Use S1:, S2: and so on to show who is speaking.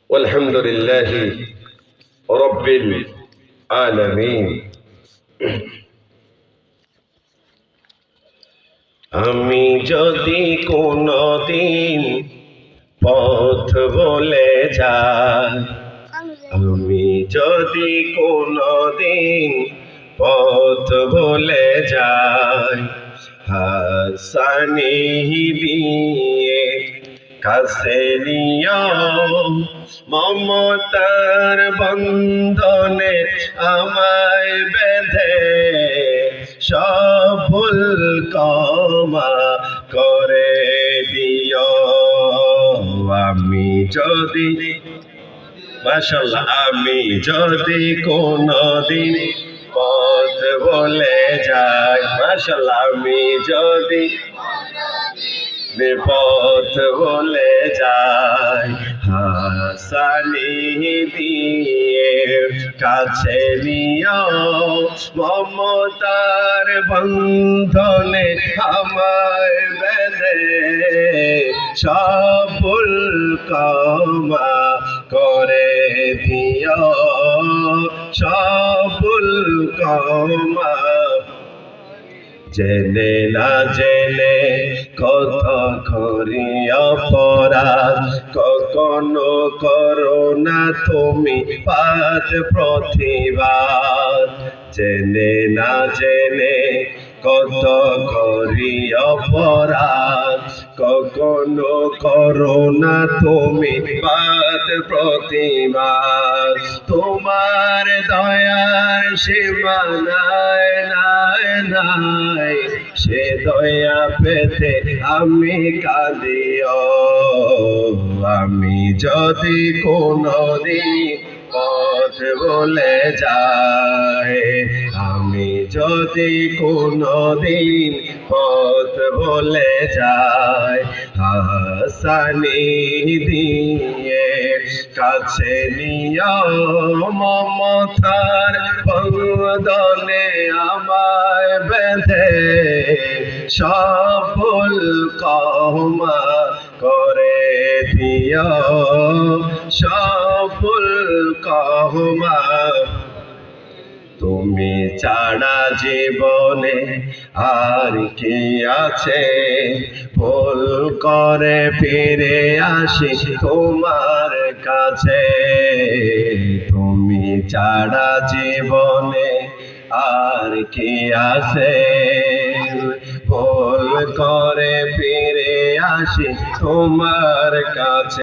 S1: আলহামদুলিল্লাহি রাব্বিল আলামিন। আমি যদি কোনদিন পথ বলে যাই, আমি যদি কোনদিন পথ বলে যাই, হাসানি দিয়ে কাছে নিও, মমতার বন্ধনে আমায় বেঁধে সব ভুল ক্ষমা করে দিও। আমি যদি মাশাআল্লাহ, আমি যদি কোনদিন পথ বলে যাই, মাশাআল্লাহ, আমি যদি পথ বলে যাই, হাসানি দিয়ে কাছে নিও, মমতার বন্ধনে আমায় বেঁধে সব ভুল ক্ষমা করে দিও, সব ভুল ক্ষমা। জেনে না জেনে কত করি অপরাধ, কখনো করো না তুমি পাদ প্রতিবাদ। জেনে না জেনে কত করি অপরাধ, কখনো করো না তুমি পাদ প্রতিবাদ। তোমার দয়ার সীমা নাই নাই নাই, সে দয়া পেতে আমি কাঁদিও। আমি যদি কোনদিন পথ বলে যাই, আমি যদি কোনদিন পথ বলে যাই, হাসানি দিয়ে কাছে নিও, মমতার বন্ধনে আমায় বেঁধে সব ভুল ক্ষমা করে দিও, সব ভুল ক্ষমা। তুমি ছাড়া জীবনে আর কি আছে, ভুল করে ফিরে আসি তোমার কাছে। তুমি ছাড়া জীবনে আর কি আছে, ভুল করে ফিরে আসি তোমার কাছে।